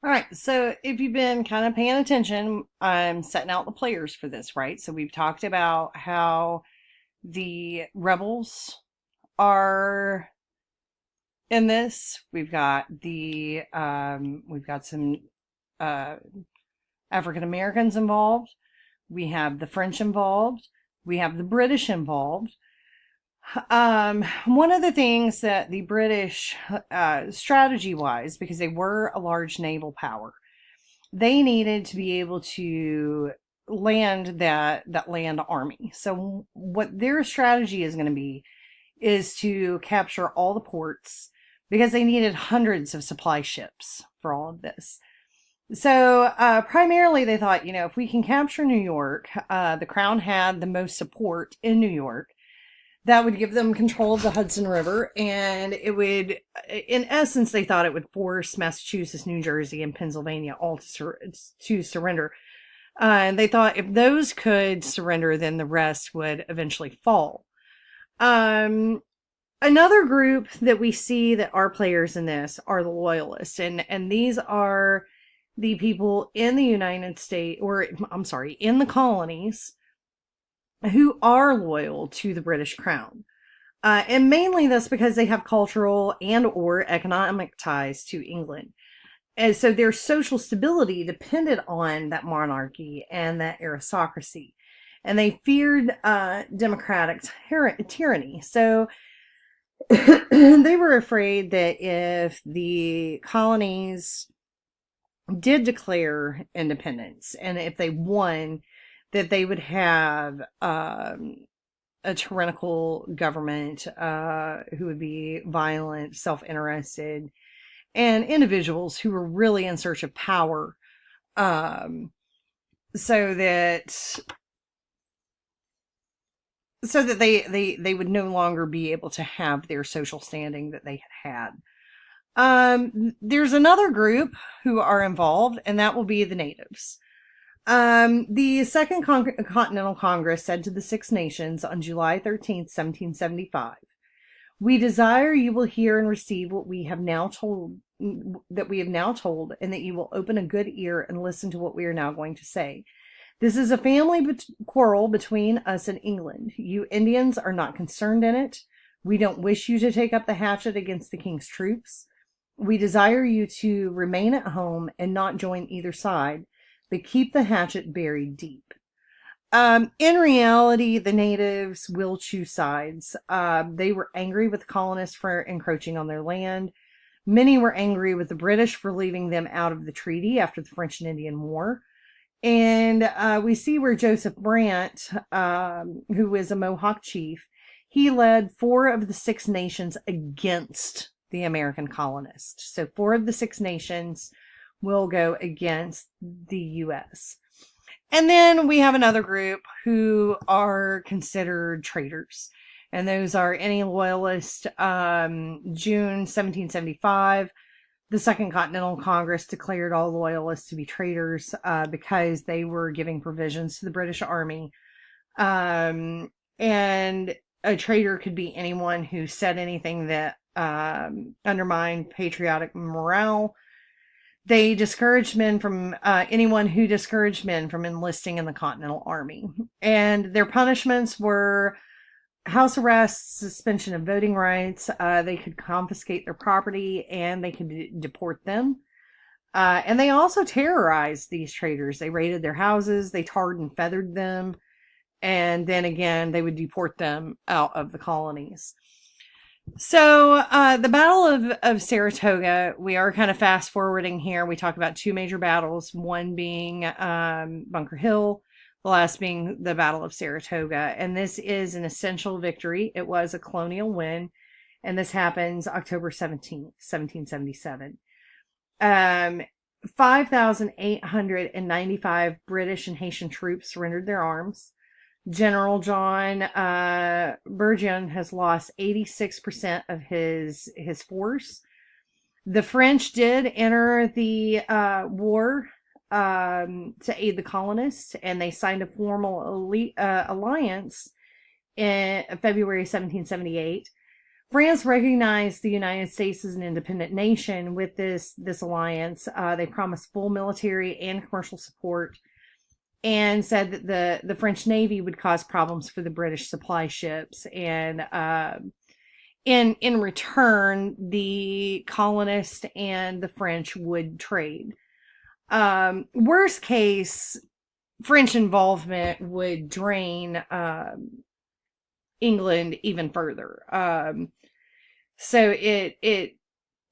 All right, so if you've been kind of paying attention, I'm setting out the players for this, right? So we've talked about how the rebels are in this. We've got some uh, African Americans involved. We have the French involved. We have the British involved. One of the things that the British, strategy wise, because they were a large naval power, they needed to be able to land that land army. So what their strategy is going to be is to capture all the ports because they needed hundreds of supply ships for all of this. So primarily they thought, if we can capture New York, the crown had the most support in New York. That would give them control of the Hudson River, and it would, in essence, they thought it would force Massachusetts, New Jersey, and Pennsylvania all to surrender. And they thought if those could surrender, then the rest would eventually fall. Um, Another group that we see that are players in this are the Loyalists, and these are the people in the United States, or I'm sorry, in the colonies, who are loyal to the British Crown. And mainly that's because they have cultural and or economic ties to England. And so their social stability depended on that monarchy and that aristocracy. And they feared democratic tyranny. So they were afraid that if the colonies did declare independence and if they won, that they would have a tyrannical government who would be violent, self interested, and individuals who were really in search of power, um, so that they would no longer be able to have their social standing that they had. There's another group who are involved, and that will be the natives. The Second Continental Congress said to the Six Nations on July 13th, 1775, "We desire you will hear and receive what we have now told, and that you will open a good ear and listen to what we are now going to say. This is a family quarrel between us and England. You Indians are not concerned in it. We don't wish you to take up the hatchet against the king's troops. We desire you to remain at home and not join either side, but keep the hatchet buried deep." In reality, the natives will choose sides. They were angry with the colonists for encroaching on their land. Many were angry with the British for leaving them out of the treaty after the French and Indian War. And we see where Joseph Brant, who was a Mohawk chief, he led 4 of the 6 nations against the American colonists. So 4 of the 6 nations will go against the U.S. And then we have another group who are considered traitors. And those are any loyalist. June 1775, the Second Continental Congress declared all loyalists to be traitors because they were giving provisions to the British Army. And a traitor could be anyone who said anything that undermined patriotic morale. They discouraged men from anyone who discouraged men from enlisting in the Continental Army. And their punishments were house arrest, suspension of voting rights. They could confiscate their property and they could deport them. And they also terrorized these traitors. They raided their houses, they tarred and feathered them, and then again, they would deport them out of the colonies. So, the Battle of Saratoga, we are kind of fast forwarding here. We talk about 2 major battles, one being Bunker Hill, the last being the Battle of Saratoga. And this is an essential victory. It was a colonial win, and this happens October 17th, 1777. 5,895 British and Haitian troops surrendered their arms. General John Burgoyne has lost 86% of his force. The French did enter the war to aid the colonists, and they signed a formal alliance in February 1778. France recognized the United States as an independent nation with this alliance. They promised full military and commercial support, and said that the French Navy would cause problems for the British supply ships, and in return, the colonists and the French would trade. Worst case, French involvement would drain England even further. So it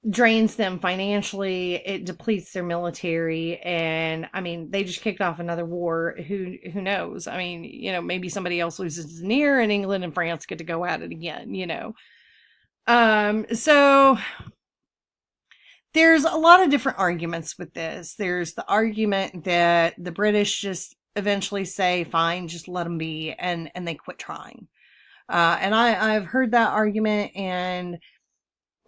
drains them financially, it depletes their military, and I mean, they just kicked off another war. Who knows? I mean, you know, maybe somebody else loses near, and England and France get to go at it again, you know. So there's a lot of different arguments with this. There's the argument that the British just eventually say, fine, just let them be, and they quit trying. And I've heard that argument, and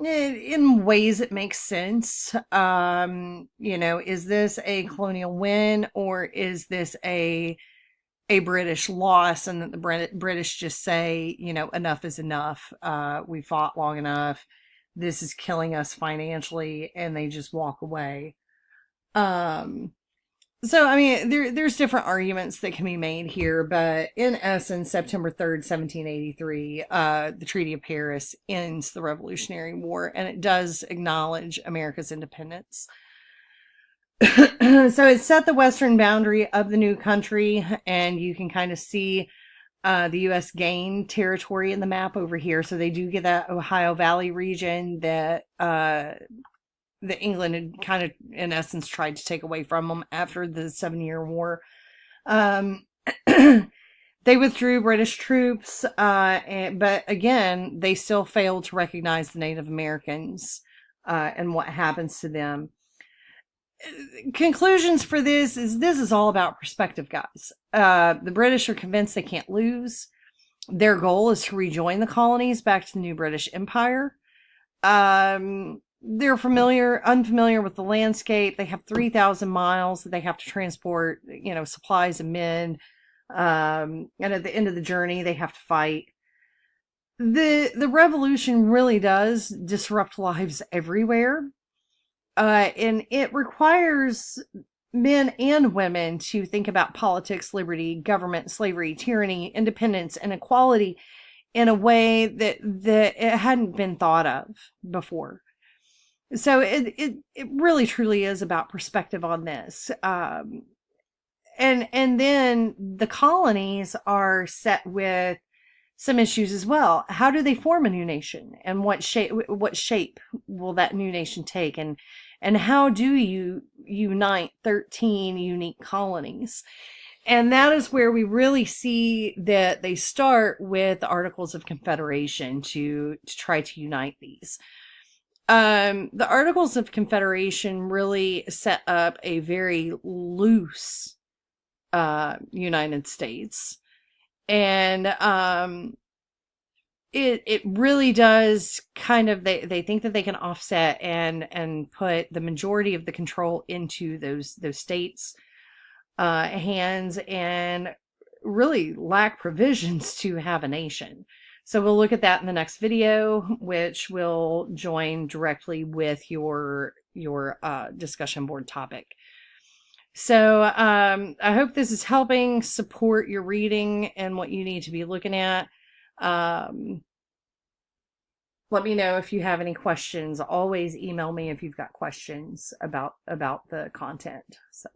in ways it makes sense. You know, is this a colonial win, or is this a British loss, and that the British just say, you know, enough is enough. We fought long enough. This is killing us financially, and they just walk away. So, I mean, there's different arguments that can be made here, but in essence, September 3rd, 1783, the Treaty of Paris ends the Revolutionary War, and it does acknowledge America's independence. So it set the western boundary of the new country, and you can kind of see the U.S. gain territory in the map over here. So they do get that Ohio Valley region that England had kind of, in essence, tried to take away from them after the 7-Year War. They withdrew British troops, but again, they still failed to recognize the Native Americans and what happens to them. Conclusions for this is all about perspective, guys. The British are convinced they can't lose. Their goal is to rejoin the colonies back to the new British Empire. They're unfamiliar with the landscape. They have 3,000 miles that they have to transport, you know, supplies and men. And at the end of the journey, they have to fight. The revolution really does disrupt lives everywhere. And it requires men and women to think about politics, liberty, government, slavery, tyranny, independence, and equality in a way that it hadn't been thought of before. So it really truly is about perspective on this. And then the colonies are set with some issues as well. How do they form a new nation, and what shape will that new nation take, and how do you unite 13 unique colonies? And that is where we really see that they start with the Articles of Confederation to try to unite these. The Articles of Confederation really set up a very loose United States. And it really does kind of, they think that they can offset and put the majority of the control into those states' hands, and really lack provisions to have a nation. So we'll look at that in the next video, which will join directly with your discussion board topic. So I hope this is helping support your reading and what you need to be looking at. Let me know if you have any questions. Always email me if you've got questions about the content. So.